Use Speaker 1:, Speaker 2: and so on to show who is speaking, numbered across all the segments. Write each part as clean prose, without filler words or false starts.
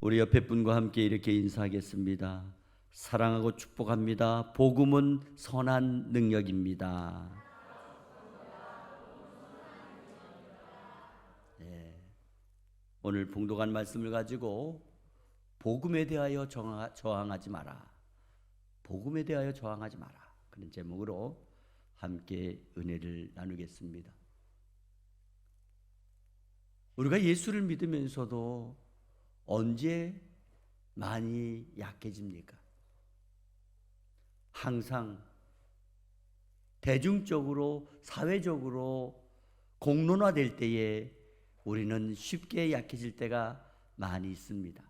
Speaker 1: 우리 옆에 분과 함께 이렇게 인사하겠습니다. 사랑하고 축복합니다. 복음은 선한 능력입니다. 오늘 봉독한 말씀을 가지고 복음에 대하여 저항하지 마라. 복음에 대하여 저항하지 마라. 그런 제목으로 함께 은혜를 나누겠습니다. 우리가 예수를 믿으면서도 언제 많이 약해집니까? 항상 대중적으로, 사회적으로 공론화될 때에 우리는 쉽게 약해질 때가 많이 있습니다.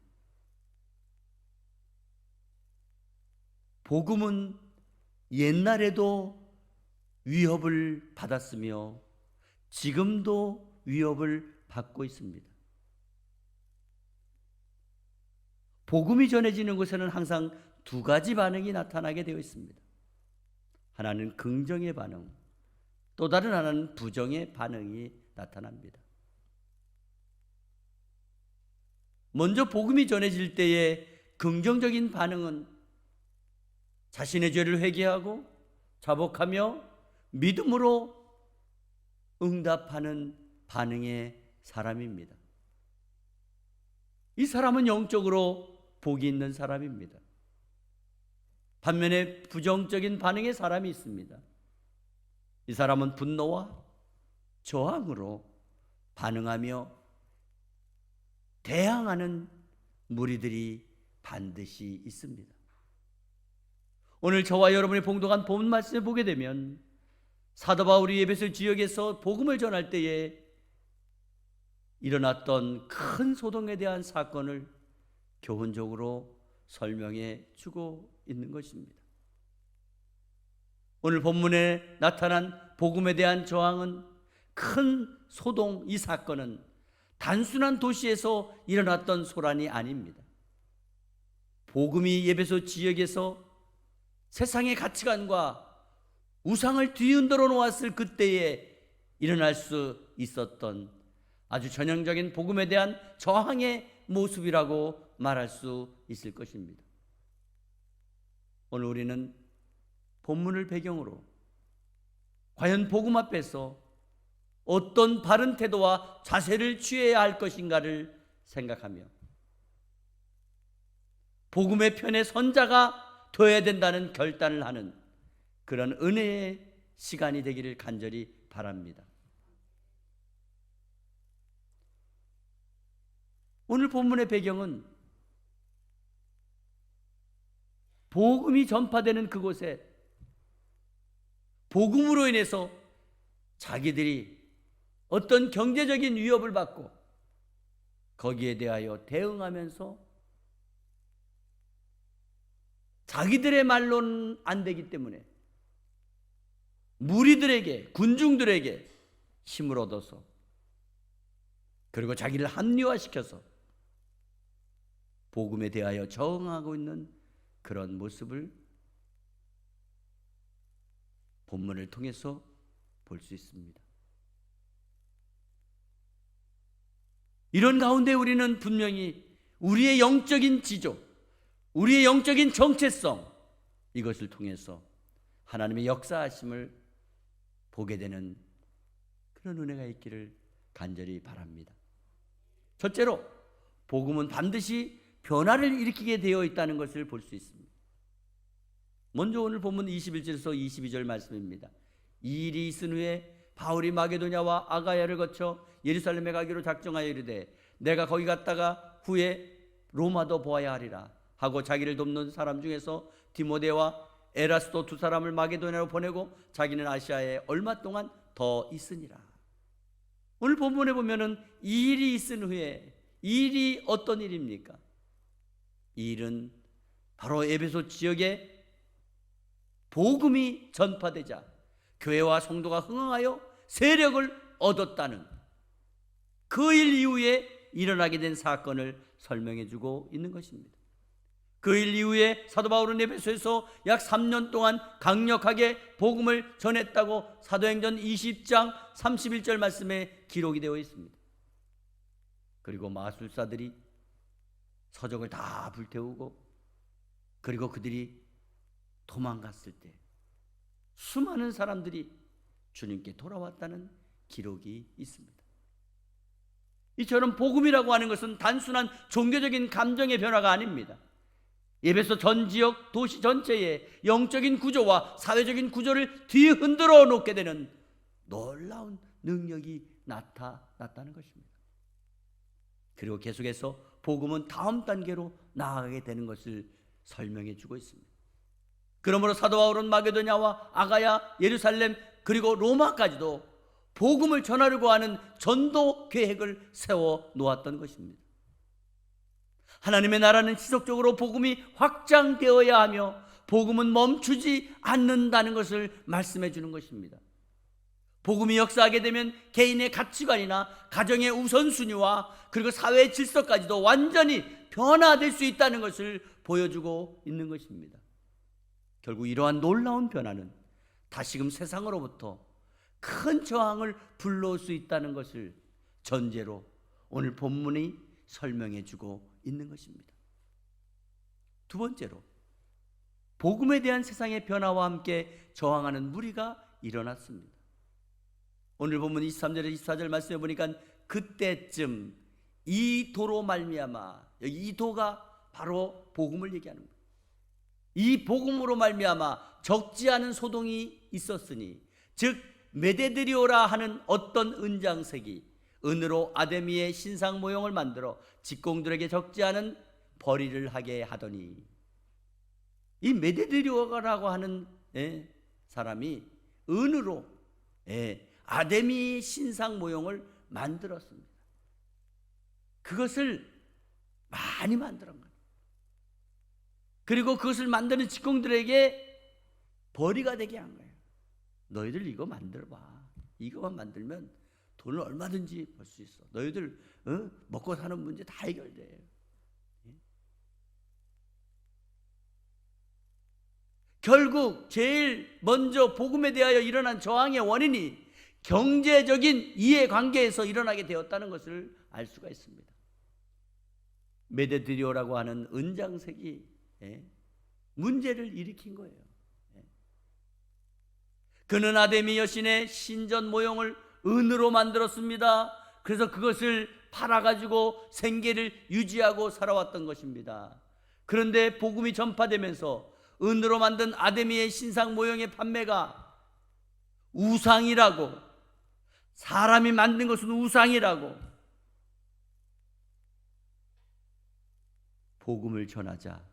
Speaker 1: 복음은 옛날에도 위협을 받았으며 지금도 위협을 받고 있습니다. 복음이 전해지는 곳에는 항상 두 가지 반응이 나타나게 되어 있습니다. 하나는 긍정의 반응, 또 다른 하나는 부정의 반응이 나타납니다. 먼저 복음이 전해질 때의 긍정적인 반응은 자신의 죄를 회개하고 자복하며 믿음으로 응답하는 반응의 사람입니다. 이 사람은 영적으로 복이 있는 사람입니다. 반면에 부정적인 반응의 사람이 있습니다. 이 사람은 분노와 저항으로 반응하며 대항하는 무리들이 반드시 있습니다. 오늘 저와 여러분이 봉독한 본 말씀을 보게 되면 사도 바울이 에베소 지역에서 복음을 전할 때에 일어났던 큰 소동에 대한 사건을 교훈적으로 설명해 주고 있는 것입니다. 오늘 본문에 나타난 복음에 대한 저항은 큰 소동, 이 사건은 단순한 도시에서 일어났던 소란이 아닙니다. 복음이 에베소 지역에서 세상의 가치관과 우상을 뒤흔들어 놓았을 그때에 일어날 수 있었던 아주 전형적인 복음에 대한 저항의 모습이라고 말할 수 있을 것입니다. 오늘 우리는 본문을 배경으로 과연 복음 앞에서 어떤 바른 태도와 자세를 취해야 할 것인가를 생각하며 복음의 편에 선자가 되어야 된다는 결단을 하는 그런 은혜의 시간이 되기를 간절히 바랍니다. 오늘 본문의 배경은 복음이 전파되는 그곳에 복음으로 인해서 자기들이 어떤 경제적인 위협을 받고 거기에 대하여 대응하면서 자기들의 말로는 안 되기 때문에 무리들에게, 군중들에게 힘을 얻어서 그리고 자기를 합리화시켜서 복음에 대하여 저항하고 있는 그런 모습을 본문을 통해서 볼 수 있습니다. 이런 가운데 우리는 분명히 우리의 영적인 지조, 우리의 영적인 정체성, 이것을 통해서 하나님의 역사하심을 보게 되는 그런 은혜가 있기를 간절히 바랍니다. 첫째로 복음은 반드시 변화를 일으키게 되어 있다는 것을 볼 수 있습니다. 먼저 오늘 본문 21절에서 22절 말씀입니다. 이 일이 있은 후에 바울이 마게도냐와 아가야를 거쳐 예루살렘에 가기로 작정하여 이르되 내가 거기 갔다가 후에 로마도 보아야 하리라 하고 자기를 돕는 사람 중에서 디모데와 에라스도 두 사람을 마게도냐로 보내고 자기는 아시아에 얼마 동안 더 있으니라. 오늘 본문에 보면은 이 일이 있은 후에, 이 일이 어떤 일입니까? 이 일은 바로 에베소 지역에 복음이 전파되자 교회와 성도가 흥황하여 세력을 얻었다는 그 일 이후에 일어나게 된 사건을 설명해 주고 있는 것입니다. 그 일 이후에 사도 바울은 에베소에서 약 3년 동안 강력하게 복음을 전했다고 사도행전 20장 31절 말씀에 기록이 되어 있습니다. 그리고 마술사들이 서적을 다 불태우고 그리고 그들이 도망갔을 때 수많은 사람들이 주님께 돌아왔다는 기록이 있습니다. 이처럼 복음이라고 하는 것은 단순한 종교적인 감정의 변화가 아닙니다. 에베소 전 지역 도시 전체의 영적인 구조와 사회적인 구조를 뒤흔들어 놓게 되는 놀라운 능력이 나타났다는 것입니다. 그리고 계속해서 복음은 다음 단계로 나아가게 되는 것을 설명해 주고 있습니다. 그러므로 사도 바울은 마게도냐와 아가야, 예루살렘 그리고 로마까지도 복음을 전하려고 하는 전도 계획을 세워 놓았던 것입니다. 하나님의 나라는 지속적으로 복음이 확장되어야 하며 복음은 멈추지 않는다는 것을 말씀해 주는 것입니다. 복음이 역사하게 되면 개인의 가치관이나 가정의 우선순위와 그리고 사회의 질서까지도 완전히 변화될 수 있다는 것을 보여주고 있는 것입니다. 결국 이러한 놀라운 변화는 다시금 세상으로부터 큰 저항을 불러올 수 있다는 것을 전제로 오늘 본문이 설명해 주고 있는 것입니다. 두 번째로, 복음에 대한 세상의 변화와 함께 저항하는 무리가 일어났습니다. 오늘 본문 23절에 24절 말씀해 보니까 그때쯤 이 도로 말미암아, 여기 이 도가 바로 복음을 얘기하는 거예요. 이 복음으로 말미암아 적지 않은 소동이 있었으니, 즉 메데드리오라 하는 어떤 은장색이 은으로 아데미의 신상 모형을 만들어 직공들에게 적지 않은 벌이를 하게 하더니, 이 메데드리오라고 하는 사람이 은으로 아데미의 신상 모형을 만들었습니다. 그것을 많이 만들었던 거예요. 그리고 그것을 만드는 직공들에게 벌이가 되게 한 거예요. 너희들 이거 만들어봐. 이거만 만들면 돈을 얼마든지 벌 수 있어. 너희들 먹고 사는 문제 다 해결돼. 결국 제일 먼저 복음에 대하여 일어난 저항의 원인이 경제적인 이해관계에서 일어나게 되었다는 것을 알 수가 있습니다. 메데드리오라고 하는 은장색이 문제를 일으킨 거예요. 그는 아데미 여신의 신전 모형을 은으로 만들었습니다. 그래서 그것을 팔아가지고 생계를 유지하고 살아왔던 것입니다. 그런데 복음이 전파되면서 은으로 만든 아데미의 신상 모형의 판매가 우상이라고, 사람이 만든 것은 우상이라고 복음을 전하자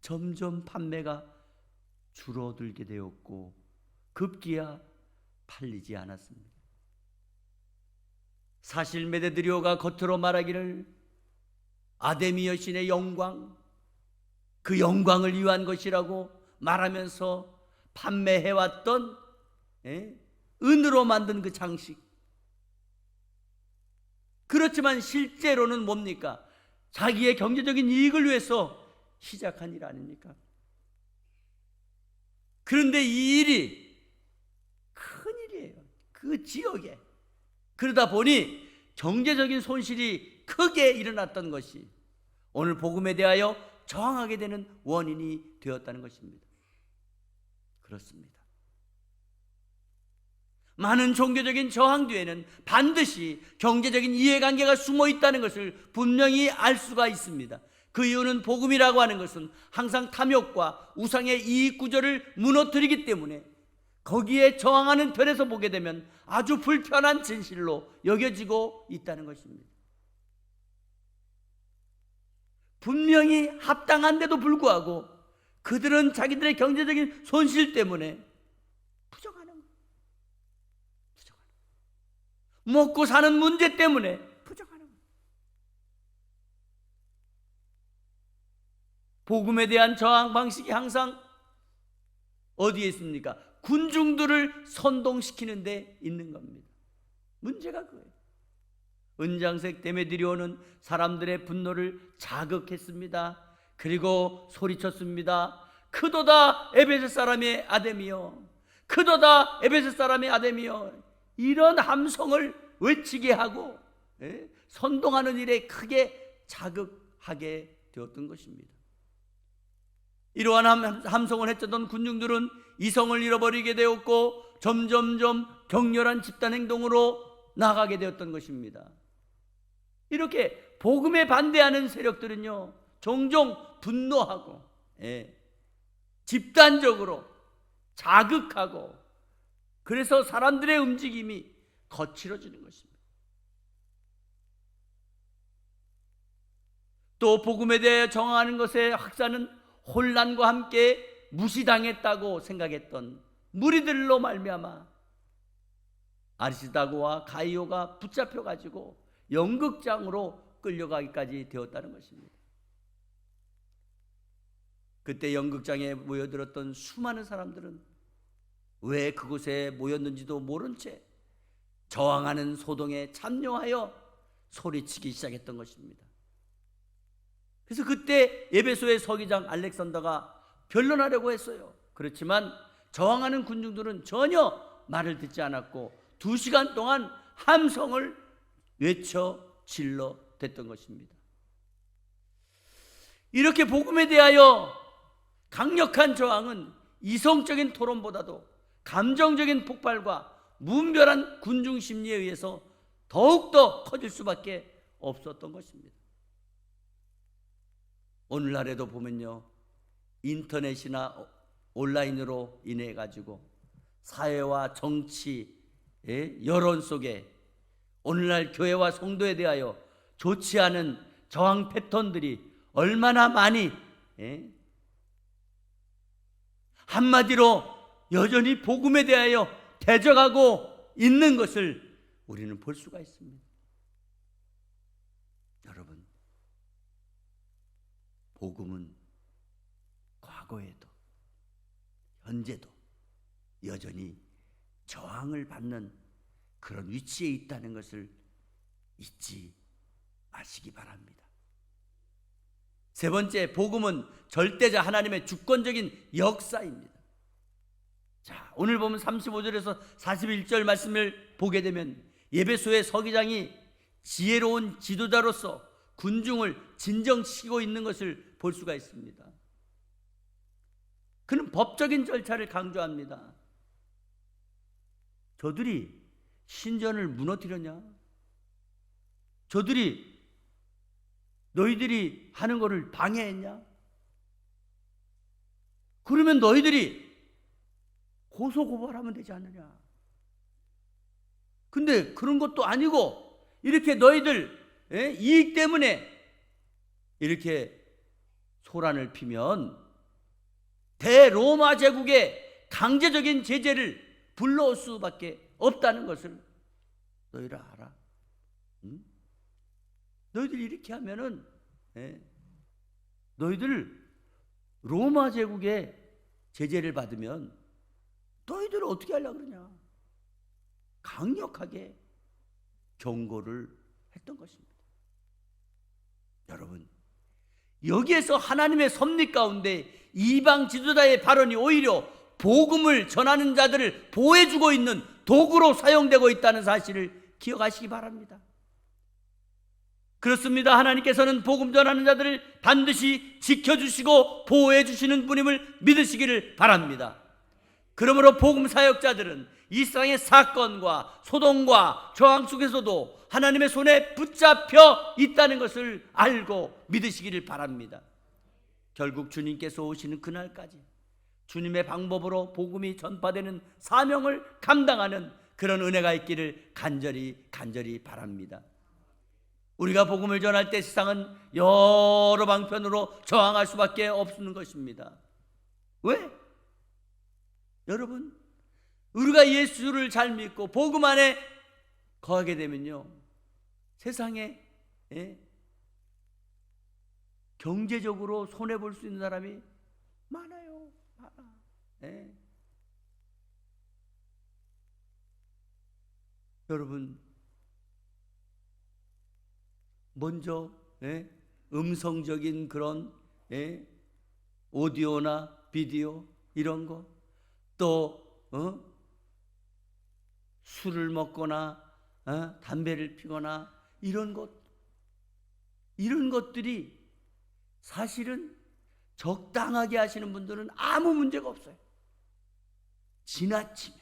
Speaker 1: 점점 판매가 줄어들게 되었고 급기야 팔리지 않았습니다. 사실 메데드리오가 겉으로 말하기를 아데미 여신의 영광, 그 영광을 위한 것이라고 말하면서 판매해왔던 은으로 만든 그 장식, 그렇지만 실제로는 뭡니까? 자기의 경제적인 이익을 위해서 시작한 일 아닙니까? 그런데 이 일이 큰 일이에요. 그 지역에. 그러다 보니 경제적인 손실이 크게 일어났던 것이 오늘 복음에 대하여 저항하게 되는 원인이 되었다는 것입니다. 그렇습니다. 많은 종교적인 저항 뒤에는 반드시 경제적인 이해관계가 숨어 있다는 것을 분명히 알 수가 있습니다. 그 이유는 복음이라고 하는 것은 항상 탐욕과 우상의 이익 구조를 무너뜨리기 때문에 거기에 저항하는 편에서 보게 되면 아주 불편한 진실로 여겨지고 있다는 것입니다. 분명히 합당한데도 불구하고 그들은 자기들의 경제적인 손실 때문에 부정하는 거예요. 먹고 사는 문제 때문에 부정하는 거예요. 복음에 대한 저항 방식이 항상 어디에 있습니까? 군중들을 선동시키는 데 있는 겁니다. 문제가 그거예요. 은장색 데메드리오는 사람들의 분노를 자극했습니다. 그리고 소리쳤습니다. 크도다 에베소 사람의 아데미여, 크도다 에베소 사람의 아데미여, 이런 함성을 외치게 하고 선동하는 일에 크게 자극하게 되었던 것입니다. 이러한 함성을 헤쳤던 군중들은 이성을 잃어버리게 되었고 점점점 격렬한 집단 행동으로 나가게 되었던 것입니다. 이렇게 복음에 반대하는 세력들은요, 종종 분노하고 집단적으로 자극하고, 그래서 사람들의 움직임이 거칠어지는 것입니다. 또 복음에 대해 정하는 것의 학사는 혼란과 함께 무시당했다고 생각했던 무리들로 말미암아 아리스다고와 가이오가 붙잡혀가지고 연극장으로 끌려가기까지 되었다는 것입니다. 그때 연극장에 모여들었던 수많은 사람들은 왜 그곳에 모였는지도 모른 채 저항하는 소동에 참여하여 소리치기 시작했던 것입니다. 그래서 그때 에베소의 서기장 알렉산더가 변론하려고 했어요. 그렇지만 저항하는 군중들은 전혀 말을 듣지 않았고 2시간 동안 함성을 외쳐 질러 댔던 것입니다. 이렇게 복음에 대하여 강력한 저항은 이성적인 토론보다도 감정적인 폭발과 무분별한 군중 심리에 의해서 더욱더 커질 수밖에 없었던 것입니다. 오늘날에도 보면요, 인터넷이나 온라인으로 인해 가지고 사회와 정치, 여론 속에 오늘날 교회와 성도에 대하여 좋지 않은 저항 패턴들이 얼마나 많이, 한마디로 여전히 복음에 대하여 대적하고 있는 것을 우리는 볼 수가 있습니다. 여러분, 복음은 과거에도 현재도 여전히 저항을 받는 그런 위치에 있다는 것을 잊지 마시기 바랍니다. 세 번째, 복음은 절대자 하나님의 주권적인 역사입니다. 자, 오늘 보면 35절에서 41절 말씀을 보게 되면 에베소의 서기장이 지혜로운 지도자로서 군중을 진정시키고 있는 것을 볼 수가 있습니다. 그는 법적인 절차를 강조합니다. 저들이 신전을 무너뜨렸냐? 저들이 너희들이 하는 것을 방해했냐? 그러면 너희들이 고소고발하면 되지 않느냐? 근데 그런 것도 아니고 이렇게 너희들 이익 때문에 이렇게 소란을 피면 대로마 제국의 강제적인 제재를 불러올 수밖에 없다는 것을 너희들 알아? 응? 너희들 이렇게 하면은 너희들 로마 제국의 제재를 받으면 너희들 어떻게 하려고 그러냐? 강력하게 경고를 했던 것입니다. 여러분, 여기에서 하나님의 섭리 가운데 이방 지도자의 발언이 오히려 복음을 전하는 자들을 보호해주고 있는 도구로 사용되고 있다는 사실을 기억하시기 바랍니다. 그렇습니다. 하나님께서는 복음 전하는 자들을 반드시 지켜주시고 보호해주시는 분임을 믿으시기를 바랍니다. 그러므로 복음 사역자들은 이 세상의 사건과 소동과 저항 속에서도 하나님의 손에 붙잡혀 있다는 것을 알고 믿으시기를 바랍니다. 결국 주님께서 오시는 그날까지 주님의 방법으로 복음이 전파되는 사명을 감당하는 그런 은혜가 있기를 간절히 바랍니다. 우리가 복음을 전할 때 세상은 여러 방편으로 저항할 수밖에 없는 것입니다. 왜? 여러분, 우리가 예수를 잘 믿고 복음 안에 거하게 되면요, 세상에 경제적으로 손해볼 수 있는 사람이 많아요. 여러분, 먼저 음성적인 그런 오디오나 비디오 이런 거, 또 술을 먹거나 담배를 피거나 이런 것들이 사실은 적당하게 하시는 분들은 아무 문제가 없어요. 지나치면.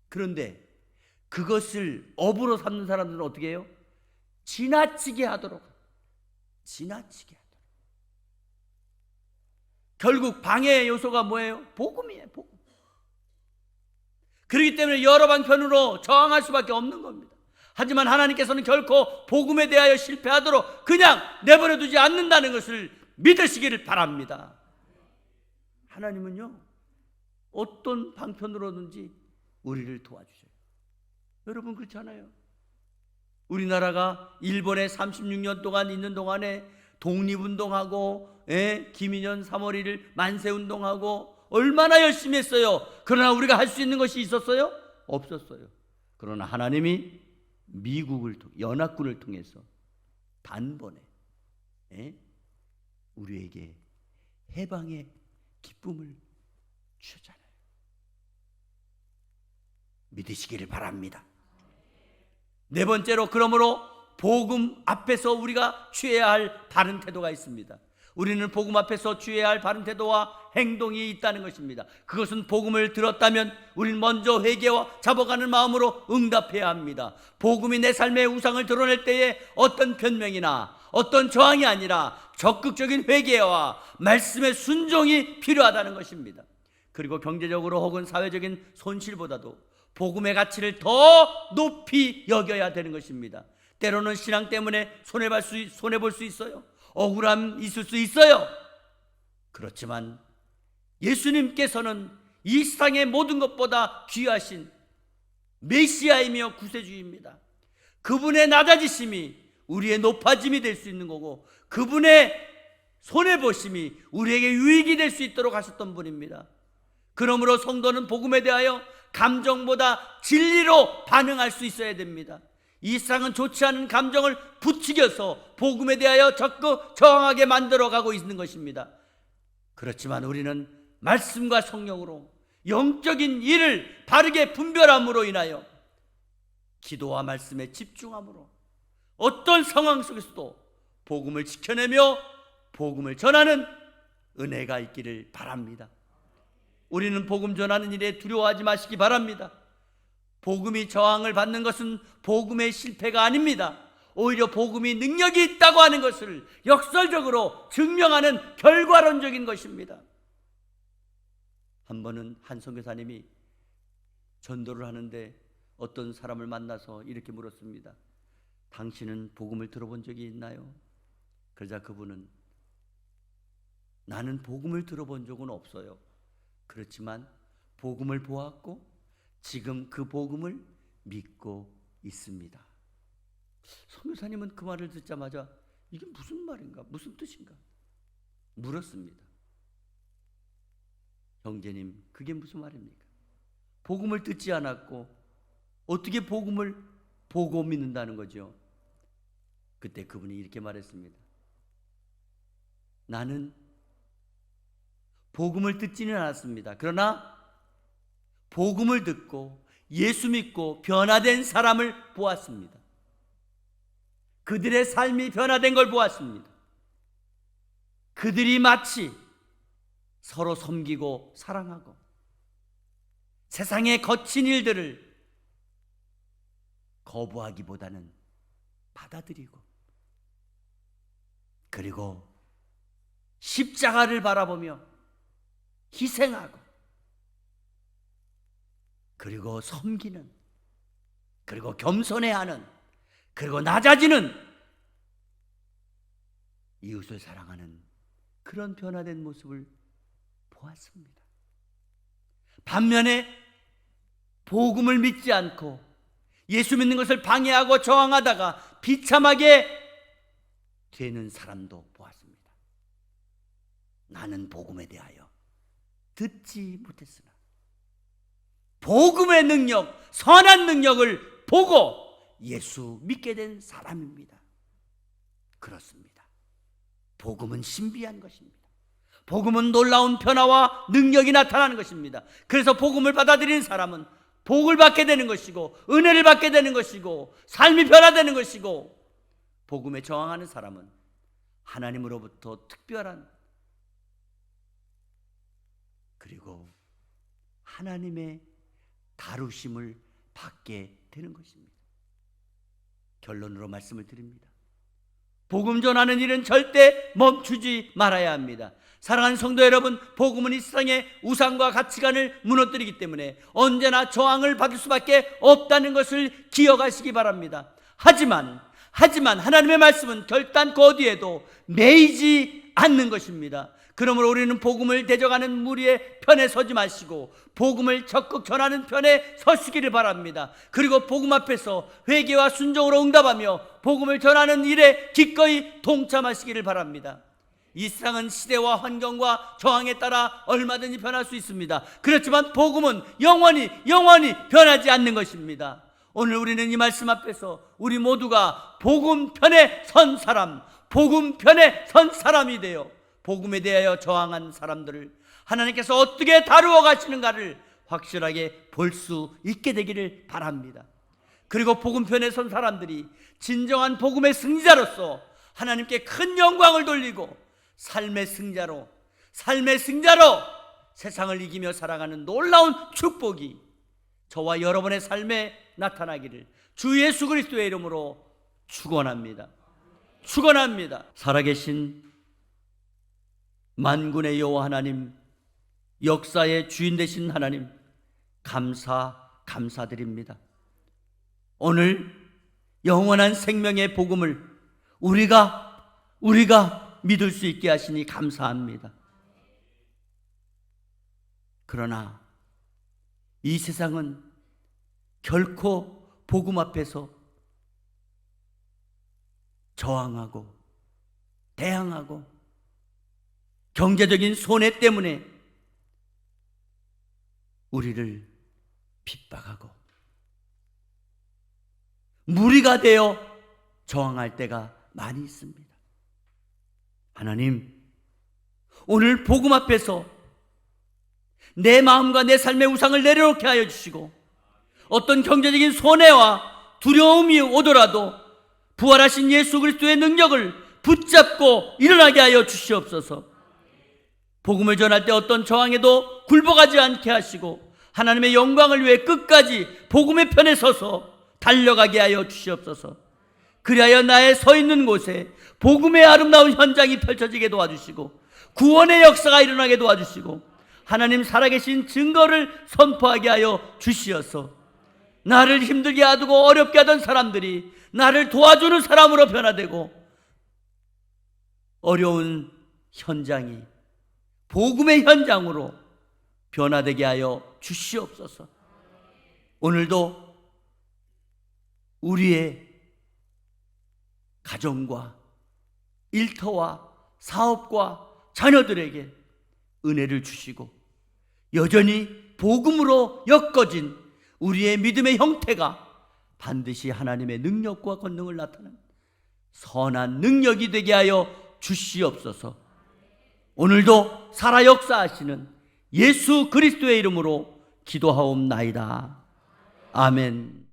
Speaker 1: 그런데 그것을 업으로 삼는 사람들은 어떻게 해요? 지나치게 하도록. 결국 방해의 요소가 뭐예요? 복음이에요. 복음. 그렇기 때문에 여러 방편으로 저항할 수밖에 없는 겁니다. 하지만 하나님께서는 결코 복음에 대하여 실패하도록 그냥 내버려 두지 않는다는 것을 믿으시기를 바랍니다. 하나님은요, 어떤 방편으로든지 우리를 도와주셔요. 여러분 그렇잖아요. 우리나라가 일본에 36년 동안 있는 동안에 독립운동하고 김인현 3월 1일 만세운동하고 얼마나 열심히 했어요. 그러나 우리가 할 수 있는 것이 있었어요? 없었어요. 그러나 하나님이 미국을 연합군을 통해서 단번에 우리에게 해방의 기쁨을 주셨잖아요. 믿으시기를 바랍니다. 네 번째로, 그러므로 복음 앞에서 우리가 취해야 할 바른 태도가 있습니다. 우리는 복음 앞에서 취해야 할 바른 태도와 행동이 있다는 것입니다. 그것은 복음을 들었다면 우리는 먼저 회개와 잡아가는 마음으로 응답해야 합니다. 복음이 내 삶의 우상을 드러낼 때에 어떤 변명이나 어떤 저항이 아니라 적극적인 회개와 말씀의 순종이 필요하다는 것입니다. 그리고 경제적으로 혹은 사회적인 손실보다도 복음의 가치를 더 높이 여겨야 되는 것입니다. 때로는 신앙 때문에 손해볼 수 있어요. 억울함 있을 수 있어요. 그렇지만 예수님께서는 이 세상의 모든 것보다 귀하신 메시아이며 구세주입니다. 그분의 낮아지심이 우리의 높아짐이 될 수 있는 거고, 그분의 손해보심이 우리에게 유익이 될 수 있도록 하셨던 분입니다. 그러므로 성도는 복음에 대하여 감정보다 진리로 반응할 수 있어야 됩니다. 이 세상은 좋지 않은 감정을 부추겨서 복음에 대하여 적극 저항하게 만들어가고 있는 것입니다. 그렇지만 우리는 말씀과 성령으로 영적인 일을 바르게 분별함으로 인하여 기도와 말씀에 집중함으로 어떤 상황 속에서도 복음을 지켜내며 복음을 전하는 은혜가 있기를 바랍니다. 우리는 복음 전하는 일에 두려워하지 마시기 바랍니다. 복음이 저항을 받는 것은 복음의 실패가 아닙니다. 오히려 복음이 능력이 있다고 하는 것을 역설적으로 증명하는 결과론적인 것입니다. 한 번은 한 선교사님이 전도를 하는데 어떤 사람을 만나서 이렇게 물었습니다. 당신은 복음을 들어본 적이 있나요? 그러자 그분은 나는 복음을 들어본 적은 없어요. 그렇지만 복음을 보았고 지금 그 복음을 믿고 있습니다. 선교사님은 그 말을 듣자마자 이게 무슨 말인가? 무슨 뜻인가? 물었습니다. 형제님, 그게 무슨 말입니까? 복음을 듣지 않았고 어떻게 복음을 보고 믿는다는 거죠? 그때 그분이 이렇게 말했습니다. 나는 복음을 듣지는 않았습니다. 그러나 복음을 듣고 예수 믿고 변화된 사람을 보았습니다. 그들의 삶이 변화된 걸 보았습니다. 그들이 마치 서로 섬기고 사랑하고 세상의 거친 일들을 거부하기보다는 받아들이고, 그리고 십자가를 바라보며 희생하고, 그리고 섬기는, 그리고 겸손해하는, 그리고 낮아지는, 이웃을 사랑하는 그런 변화된 모습을 보았습니다. 반면에 복음을 믿지 않고 예수 믿는 것을 방해하고 저항하다가 비참하게 되는 사람도 보았습니다. 나는 복음에 대하여 듣지 못했으나 복음의 능력, 선한 능력을 보고 예수 믿게 된 사람입니다. 그렇습니다. 복음은 신비한 것입니다. 복음은 놀라운 변화와 능력이 나타나는 것입니다. 그래서 복음을 받아들이는 사람은 복을 받게 되는 것이고 은혜를 받게 되는 것이고 삶이 변화되는 것이고 복음에 저항하는 사람은 하나님으로부터 특별한 그리고 하나님의 다루심을 받게 되는 것입니다. 결론으로 말씀을 드립니다. 복음 전하는 일은 절대 멈추지 말아야 합니다. 사랑하는 성도 여러분, 복음은 이 세상의 우상과 가치관을 무너뜨리기 때문에 언제나 저항을 받을 수밖에 없다는 것을 기억하시기 바랍니다. 하지만 하나님의 말씀은 결단코 어디에도 매이지 않는 것입니다. 그러므로 우리는 복음을 대적하는 무리의 편에 서지 마시고 복음을 적극 전하는 편에 서시기를 바랍니다. 그리고 복음 앞에서 회개와 순종으로 응답하며 복음을 전하는 일에 기꺼이 동참하시기를 바랍니다. 이 세상은 시대와 환경과 저항에 따라 얼마든지 변할 수 있습니다. 그렇지만 복음은 영원히 변하지 않는 것입니다. 오늘 우리는 이 말씀 앞에서 우리 모두가 복음 편에 선 사람, 복음 편에 선 사람이 되어 복음에 대하여 저항한 사람들을 하나님께서 어떻게 다루어 가시는가를 확실하게 볼 수 있게 되기를 바랍니다. 그리고 복음 편에 선 사람들이 진정한 복음의 승자로서 하나님께 큰 영광을 돌리고 삶의 승자로 세상을 이기며 살아가는 놀라운 축복이 저와 여러분의 삶에 나타나기를 주 예수 그리스도의 이름으로 축원합니다. 살아계신 만군의 여호와 하나님, 역사의 주인 되신 하나님, 감사드립니다. 오늘 영원한 생명의 복음을 우리가 믿을 수 있게 하시니 감사합니다. 그러나 이 세상은 결코 복음 앞에서 저항하고 대항하고 경제적인 손해 때문에 우리를 핍박하고 무리가 되어 저항할 때가 많이 있습니다. 하나님, 오늘 복음 앞에서 내 마음과 내 삶의 우상을 내려놓게 하여 주시고 어떤 경제적인 손해와 두려움이 오더라도 부활하신 예수 그리스도의 능력을 붙잡고 일어나게 하여 주시옵소서. 복음을 전할 때 어떤 저항에도 굴복하지 않게 하시고 하나님의 영광을 위해 끝까지 복음의 편에 서서 달려가게 하여 주시옵소서. 그리하여 나의 서 있는 곳에 복음의 아름다운 현장이 펼쳐지게 도와주시고 구원의 역사가 일어나게 도와주시고 하나님 살아계신 증거를 선포하게 하여 주시어서 나를 힘들게 하고 어렵게 하던 사람들이 나를 도와주는 사람으로 변화되고 어려운 현장이 복음의 현장으로 변화되게 하여 주시옵소서. 오늘도 우리의 가정과 일터와 사업과 자녀들에게 은혜를 주시고 여전히 복음으로 엮어진 우리의 믿음의 형태가 반드시 하나님의 능력과 권능을 나타내는 선한 능력이 되게 하여 주시옵소서. 오늘도 살아 역사하시는 예수 그리스도의 이름으로 기도하옵나이다. 아멘.